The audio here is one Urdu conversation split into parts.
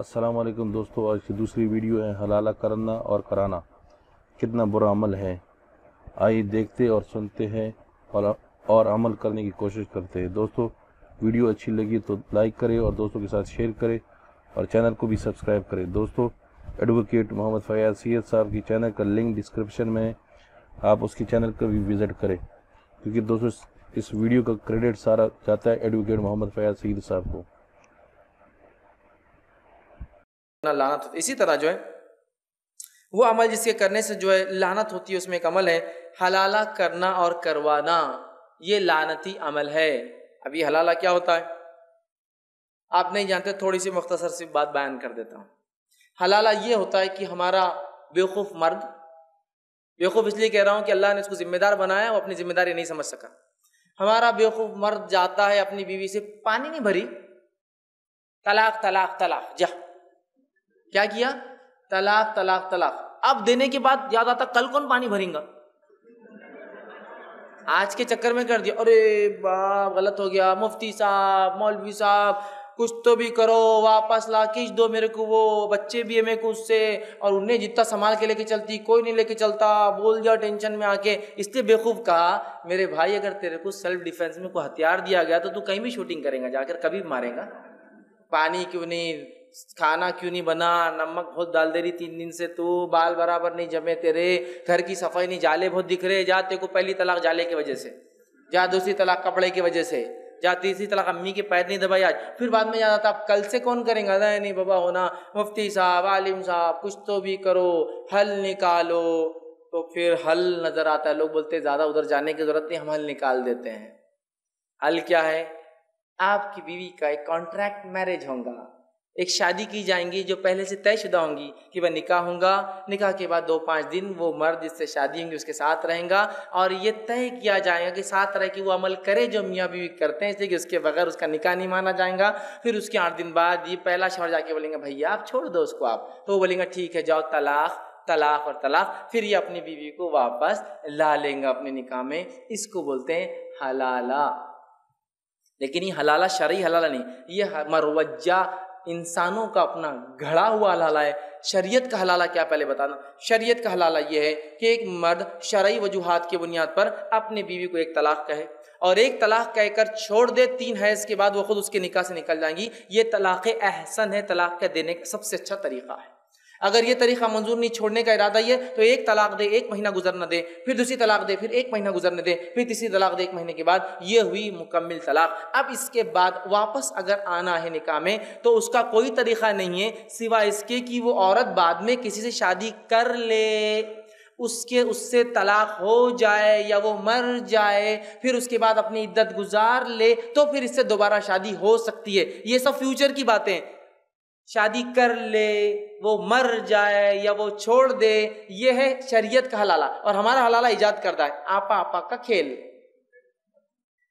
السلام علیکم دوستو، آج کی دوسری ویڈیو ہے حلالہ کرنا اور کرانا کتنا برا عمل ہے۔ آئیے دیکھتے اور سنتے ہیں اور عمل کرنے کی کوشش کرتے ہیں۔ دوستو ویڈیو اچھی لگی تو لائک کرے اور دوستوں کے ساتھ شیئر کرے اور چینل کو بھی سبسکرائب کرے۔ دوستو ایڈوکیٹ محمد فیاض سید صاحب کی چینل کا لنک ڈسکرپشن میں ہے، آپ اس کی چینل کا بھی وزٹ کریں، کیونکہ دوستو اس ویڈیو کا کریڈٹ سارا جاتا ہے ایڈوکیٹ محمد فیاض سید صاحب کو۔ لعنت ہوتی ہے۔ اسی طرح جو ہے وہ عمل جس کے کرنے سے جو ہے لعنت ہوتی ہے، اس میں ایک عمل ہے حلالہ کرنا اور کروانا، یہ لعنتی عمل ہے۔ اب یہ حلالہ کیا ہوتا ہے آپ نہیں جانتے، تھوڑی سی مختصر سی بات بیان کر دیتا ہوں۔ حلالہ یہ ہوتا ہے کہ ہمارا بیوقوف مرد، بیوقوف اس لیے کہہ رہا ہوں کہ اللہ نے اس کو ذمہ دار بنایا، وہ اپنی ذمہ داری نہیں سمجھ سکا۔ ہمارا بیوقوف مرد جاتا ہے اپنی بیوی سے، پانی نہیں بھری، طلاق طلاق طلاق، جا کیا کیا، طلاق طلاق طلاق۔ اب دینے کے بعد یاد آتا کل کون پانی بھریں گا، آج کے چکر میں کر دیا، ارے باپ غلط ہو گیا، مفتی صاحب مولوی صاحب کچھ تو بھی کرو، واپس لا کھینچ دو میرے کو، وہ بچے بھی ہے میرے کو اس سے، اور انہیں جتنا سنبھال کے لے کے چلتی کوئی نہیں لے کے چلتا، بول دیا ٹینشن میں آ کے۔ اس لیے بیوقوف کہا میرے بھائی اگر تیرے کو سیلف ڈیفینس میں کوئی ہتھیار دیا گیا تو کہیں بھی شوٹنگ کرے گا جا کر، کبھی مارے گا۔ پانی کیوں نہیں، کھانا کیوں نہیں بنا، نمک بہت ڈال دے رہی 3 دن سے، تو بال برابر نہیں جمے تیرے، گھر کی صفائی نہیں، جالے بہت دکھ رہے، جا تیرے کو پہلی طلاق جالے کی وجہ سے، جا دوسری طلاق کپڑے کی وجہ سے، جا تیسری طلاق امی کے پیر نہیں دبائی آج، پھر بعد میں یاد آتا اب کل سے کون کریں گا، نہیں بابا ہونا، مفتی صاحب عالم صاحب کچھ تو بھی کرو، حل نکالو۔ تو پھر حل نظر آتا ہے، لوگ بولتے ہیں زیادہ ادھر جانے کی ضرورت نہیں، ہم حل نکال دیتے ہیں۔ حل کیا ہے، آپ کی بیوی کا ایک کانٹریکٹ میرج ہوگا، ایک شادی کی جائیں گی جو پہلے سے طے شدہ ہوں گی کہ وہ نکاح ہوگا، نکاح کے بعد 2-5 دن وہ مرد جس سے شادی ہوں گی اس کے ساتھ رہیں گا، اور یہ طے کیا جائے گا کہ ساتھ رہ کے وہ عمل کرے جو میاں بیوی کرتے ہیں، اس لیے کہ اس کے بغیر اس کا نکاح نہیں مانا جائے گا۔ پھر اس کے 8 دن بعد یہ پہلا شوہر جا کے بولیں گے بھیا آپ چھوڑ دو اس کو، آپ تو وہ بولیں گا ٹھیک ہے جاؤ طلاق طلاق اور طلاق، پھر یہ اپنی بیوی کو واپس لا لیں گا اپنے نکاح میں۔ اس کو بولتے ہیں حلالہ۔ لیکن یہ حلالہ شرعی حلالہ نہیں، یہ مروجہ انسانوں کا اپنا گھڑا ہوا حلالہ ہے۔ شریعت کا حلالہ کیا پہلے بتانا، شریعت کا حلالہ یہ ہے کہ ایک مرد شرعی وجوہات کی بنیاد پر اپنی بیوی کو ایک طلاق کہے، اور ایک طلاق کہہ کر چھوڑ دے، 3 حیض کے بعد وہ خود اس کے نکاح سے نکل جائیں گی۔ یہ طلاق احسن ہے، طلاق کے دینے کا سب سے اچھا طریقہ ہے۔ اگر یہ طریقہ منظور نہیں، چھوڑنے کا ارادہ یہ تو ایک طلاق دے، 1 مہینہ گزرنا دے، پھر دوسری طلاق دے، پھر 1 مہینہ گزرنے دے، پھر تیسری طلاق دے 1 مہینے کے بعد، یہ ہوئی مکمل طلاق۔ اب اس کے بعد واپس اگر آنا ہے نکاح میں تو اس کا کوئی طریقہ نہیں ہے سوائے اس کے کہ وہ عورت بعد میں کسی سے شادی کر لے، اس سے طلاق ہو جائے یا وہ مر جائے، پھر اس کے بعد اپنی عدت گزار لے تو پھر اس سے دوبارہ شادی ہو سکتی ہے۔ یہ سب فیوچر کی باتیں، شادی کر لے، وہ مر جائے یا وہ چھوڑ دے، یہ ہے شریعت کا حلالہ، اور ہمارا حلالہ ایجاد کرتا ہے آپا آپا کا کھیل۔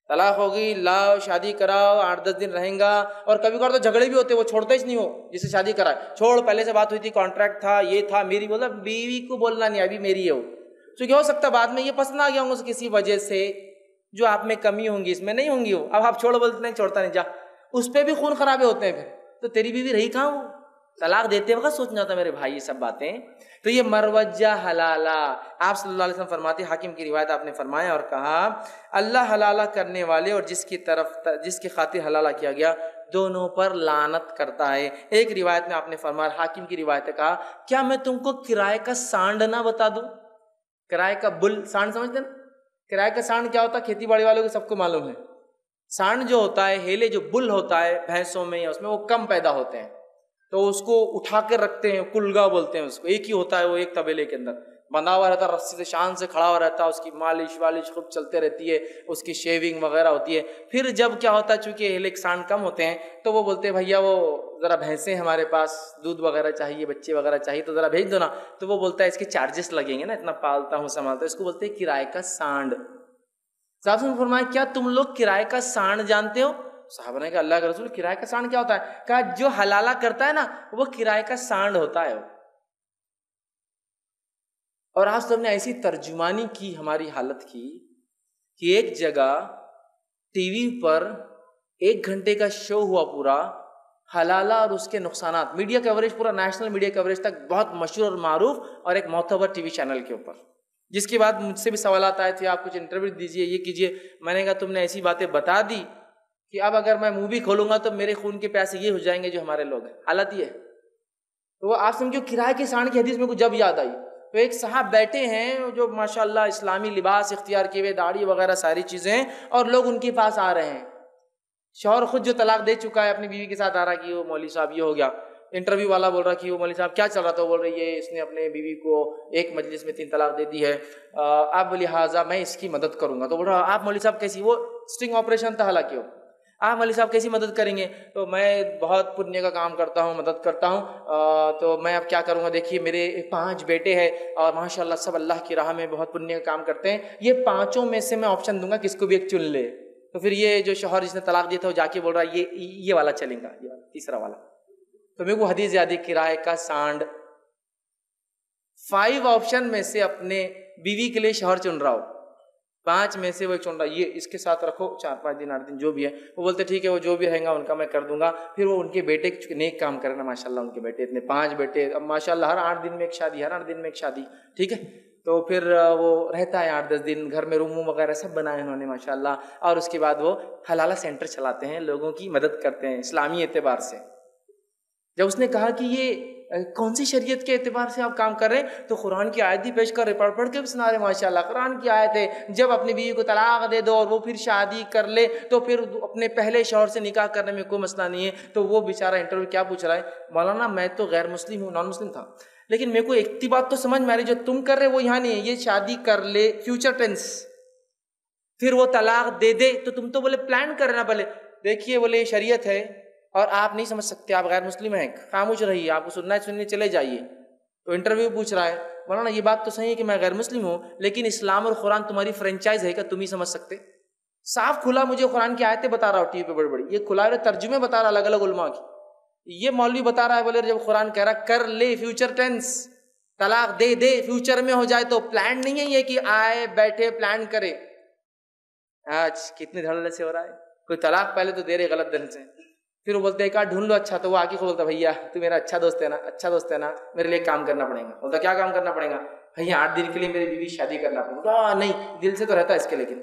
طلاق ہوگی، لاؤ شادی کراؤ، 8-10 دن رہیں گا، اور کبھی کبھار تو جھگڑے بھی ہوتے، وہ چھوڑتا ہی نہیں ہو جسے شادی کرائے، چھوڑ پہلے سے بات ہوئی تھی، کانٹریکٹ تھا، یہ تھا، میری بولا بیوی کو بولنا نہیں ابھی میری ہے وہ، تو کیا ہو سکتا ہے بعد میں یہ پسند آ گیا ہوں کسی وجہ سے، جو آپ میں کمی ہوں گی اس میں نہیں ہوں گی وہ، اب آپ چھوڑ بولتے نہیں، چھوڑتا نہیں، جا، اس پہ بھی خون خرابے ہوتے ہیں، پھر تو تیری بیوی رہی کہاں وہ، طلاق دیتے وقت سوچنا تھا میرے بھائی یہ سب باتیں۔ تو یہ مروجہ حلالہ، آپ صلی اللہ علیہ وسلم فرماتے، حاکم کی روایت آپ نے فرمایا اور کہا اللہ حلالہ کرنے والے اور جس کی خاطر حلالہ کیا گیا دونوں پر لعنت کرتا ہے۔ ایک روایت میں آپ نے فرمایا، حاکم کی روایت ہے، کہا کیا میں تم کو کرائے کا سانڈ نہ بتا دوں، کرائے کا بل، سانڈ سمجھتے ہیں نا، کرائے کا سانڈ کیا ہوتا ہے کھیتی باڑی والوں کو سب کو معلوم ہے، سانڈ جو ہوتا ہے، ہیلے جو بل ہوتا ہے بھینسوں میں یا اس میں، وہ کم پیدا ہوتے ہیں تو اس کو اٹھا کے رکھتے ہیں، کلگا بولتے ہیں اس کو، ایک ہی ہوتا ہے وہ، ایک طبیلے کے اندر بندھا ہوا رہتا ہے، رسی سے شان سے کھڑا ہوا رہتا ہے، اس کی مالش والش خوب چلتے رہتی ہے، اس کی شیونگ وغیرہ ہوتی ہے۔ پھر جب کیا ہوتا ہے چونکہ ہیلے سانڈ کم ہوتے ہیں تو وہ بولتے ہیں بھیا وہ ذرا بھینسیں ہمارے پاس دودھ وغیرہ چاہیے، بچے وغیرہ چاہیے تو ذرا بھیج دو نا، تو وہ بولتا ہے اس کے چارجز لگیں گے نا، اتنا پالتا ہوں سنبھالتا ہوں، اس کو بولتے ہیں کرائے کا سانڈ۔ صاحب نے فرمایا کیا تم لوگ کرائے کا سانڈ جانتے ہو؟ صحابہ نے کہا اللہ کا رسول کرائے کا سانڈ کیا ہوتا ہے؟ کہا جو حلالہ کرتا ہے نا وہ کرائے کا سانڈ ہوتا ہے۔ اور آج تو ہم نے ایسی ترجمانی کی ہماری حالت کی کہ ایک جگہ ٹی وی پر 1 گھنٹے کا شو ہوا پورا، حلالہ اور اس کے نقصانات، میڈیا کوریج پورا نیشنل میڈیا کوریج تک بہت مشہور اور معروف، اور ایک معتبر ٹی وی چینل کے اوپر، جس کے بعد مجھ سے بھی سوالات آئے تھے آپ کچھ انٹرویو دیجیے، یہ کیجیے. میں نے کہا تم نے ایسی باتیں بتا دی کہ اب اگر میں مووی کھولوں گا تو میرے خون کے پیاسے یہ ہو جائیں گے جو ہمارے لوگ ہیں. حالت یہ ہے. تو وہ آپ سمجھو کرائے کے سانڈ کی حدیث میرے کو جب یاد آئی، تو ایک صاحب بیٹھے ہیں جو ماشاءاللہ اسلامی لباس اختیار کیے ہوئے، داڑھی وغیرہ ساری چیزیں ہیں، اور لوگ ان کے پاس آ رہے ہیں. شوہر خود جو طلاق دے چکا ہے اپنی بیوی کے ساتھ آ رہا کہ وہ مولوی صاحب یہ ہو گیا. انٹرویو والا بول رہا کہ وہ مولوی صاحب کیا چل رہا تھا، بول رہی ہے اس نے اپنے بیوی کو ایک مجلس میں 3 طلاق دے دی ہے، اب لہٰذا میں اس کی مدد کروں گا. تو بول رہا آپ مولوی صاحب کیسی، وہ اسٹنگ آپریشن تھا حالانکہ وہ، آپ مولوی صاحب کیسی مدد کریں گے؟ تو میں بہت پنیہ کا کام کرتا ہوں، مدد کرتا ہوں، تو میں اب کیا کروں گا؟ دیکھیے میرے 5 بیٹے ہیں اور ماشاءاللہ سب اللہ کی راہ میں بہت پنیہ کا کام کرتے ہیں، یہ 5 میں سے میں آپشن دوں گا کس کو بھی ایک چن لے. تو پھر یہ جو شوہر جس نے طلاق دیا تھا وہ جا کے بول رہا ہے یہ والا چلیں گا، یہ والا تیسرا والا. تو میرے کو حدیث یاد ہے، کرائے کا سانڈ 5 آپشن میں سے اپنے بیوی کے لیے شوہر چن رہا ہو، 5 میں سے وہ چن رہا، یہ اس کے ساتھ رکھو 4-5 دن 8 دن جو بھی ہے. وہ بولتے ٹھیک ہے، وہ جو بھی رہیں گا ان کا میں کر دوں گا. پھر وہ ان کے بیٹے نیک کام کرے نا، ماشاءاللہ ان کے بیٹے اتنے 5 بیٹے، اب ماشاءاللہ ہر 8 دن میں ایک شادی، ہر 8 دن میں ایک شادی، ٹھیک ہے. تو پھر وہ رہتا ہے 8-10 دن گھر میں، روم وغیرہ سب بنائے انہوں نے ماشاءاللہ، اور اس کے بعد وہ حلالہ سینٹر چلاتے ہیں، لوگوں کی مدد کرتے ہیں اسلامی اعتبار سے. جب اس نے کہا کہ یہ کون سی شریعت کے اعتبار سے آپ کام کر رہے ہیں، تو قرآن کی آیت بھی پیش کر رہے، پڑھ کے بھی سنا رہے ماشاءاللہ. قرآن کی آیت ہے جب اپنی بیوی کو طلاق دے دو اور وہ پھر شادی کر لے تو پھر اپنے پہلے شوہر سے نکاح کرنے میں کوئی مسئلہ نہیں ہے. تو وہ بیچارہ انٹرویو کیا پوچھ رہا ہے، مولانا میں تو غیر مسلم ہوں، نان مسلم تھا، لیکن میرے کو ایک بات تو سمجھ میں آ رہی، جو تم کر رہے وہ یہاں نہیں ہے، یہ شادی کر لے فیوچر ٹینس، پھر وہ طلاق دے دے تو تم تو بولے پلان کر رہے نا. بولے دیکھیے، بولے یہ شریعت ہے اور آپ نہیں سمجھ سکتے، آپ غیر مسلم ہیں، خاموش رہیے، آپ کو سننا ہے سننے چلے جائیے. تو انٹرویو پوچھ رہا ہے، مولانا یہ بات تو صحیح ہے کہ میں غیر مسلم ہوں، لیکن اسلام اور قرآن تمہاری فرنچائز ہے، کہ تم ہی سمجھ سکتے؟ صاف کھلا مجھے قرآن کی آیتیں بتا رہا ہو ٹی وی پہ بڑی بڑی، یہ کھلا ترجمے بتا رہا الگ الگ علماء کی. یہ مولوی بتا رہا ہے، بولے جب قرآن کہہ رہا کر لے فیوچر ٹینس، طلاق دے دے فیوچر میں ہو جائے، تو پلان نہیں ہے یہ کہ آئے بیٹھے پلان کرے. آج کتنے دھڑلے سے ہو رہا ہے، کوئی طلاق پہلے تو دے رہے غلط دل سے، پھر وہ بولتے ہیں کہ ڈھونڈ لو اچھا، تو وہ آگے کو بولتا بھیا تو میرا اچھا دوست ہے نا، اچھا دوست ہے نا، میرے لیے کام کرنا پڑے گا. بولتا کیا کام کرنا پڑے گا؟ بھیا 8 دن کے لیے میری بیوی شادی کرنا پڑے گا. نہیں، دل سے تو رہتا ہے اس کے، لیکن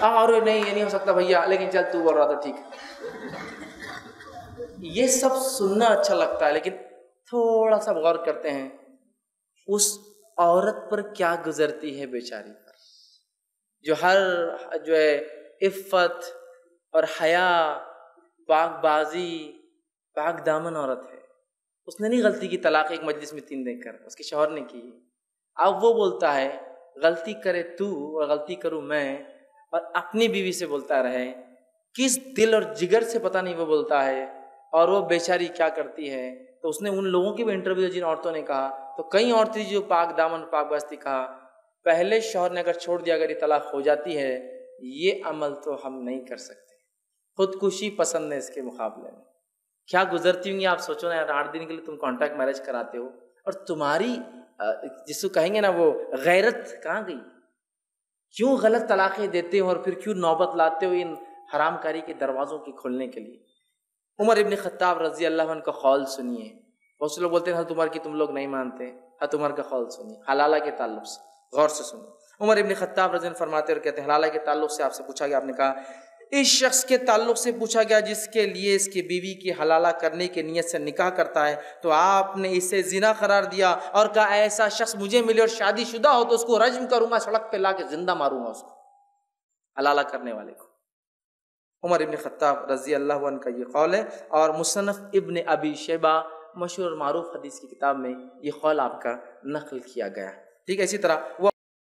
اور نہیں یہ نہیں ہو سکتا بھیا، لیکن چل تو بول رہا تو ٹھیک ہے. یہ سب سننا اچھا لگتا ہے، لیکن تھوڑا سا غور کرتے ہیں اس عورت پر کیا گزرتی ہے بیچاری پر، جو جو ہے عفت اور حیا، پاک بازی، پاک دامن عورت ہے. اس نے نہیں غلطی کی طلاق ایک مجلس میں 3 دے کر، اس کے شوہر نے کی. اب وہ بولتا ہے غلطی کرے تو اور غلطی کروں میں، اور اپنی بیوی سے بولتا رہے، کس دل اور جگر سے پتہ نہیں وہ بولتا ہے، اور وہ بیچاری کیا کرتی ہے. تو اس نے ان لوگوں کے بھی انٹرویو جن عورتوں نے کہا، تو کئی عورتیں جو پاک دامن پاک باستی کہا پہلے شوہر نے اگر چھوڑ دیا، اگر یہ طلاق ہو جاتی ہے، یہ عمل تو ہم نہیں کر سکتے، خودکشی پسند ہے. اس کے مقابلے میں کیا گزرتی ہوں گی آپ سوچو نا یار. 8 دن کے لیے تم کانٹریکٹ میرج کراتے ہو، اور تمہاری جس کو کہیں گے نا وہ غیرت کہاں گئی؟ کیوں غلط طلاقیں دیتے ہو اور پھر کیوں نوبت لاتے ہو ان حرام کاری کے دروازوں کے کھولنے کے لیے؟ عمر ابن خطاب رضی اللہ عنہ کا قول سنیے. بہت سے لوگ بولتے ہیں حضرت عمر کی تم لوگ نہیں مانتے، حضرت عمر کا قول سنیے حلالہ کے تعلق سے، غور سے سنیے. عمر ابن خطاب رضی اللہ عنہ فرماتے اور کہتے ہیں، حلالہ کے تعلق سے آپ سے پوچھا گیا، آپ نے کہا اس شخص کے تعلق سے پوچھا گیا جس کے لیے اس کی بیوی کی حلالہ کرنے کی نیت سے نکاح کرتا ہے، تو آپ نے اسے زنا قرار دیا اور کہا ایسا شخص مجھے ملے اور شادی شدہ ہو تو اس کو رجم کروں گا، سڑک پہ لا کے زندہ ماروں گا اس کو، حلالہ کرنے والے کو. عمر ابن خطاب رضی اللہ عنہ کا یہ قول ہے، اور مصنف ابن ابی شیبہ مشہور معروف حدیث کی کتاب میں یہ قول آپ کا نقل کیا گیا. ٹھیک ہے، اسی طرح وہ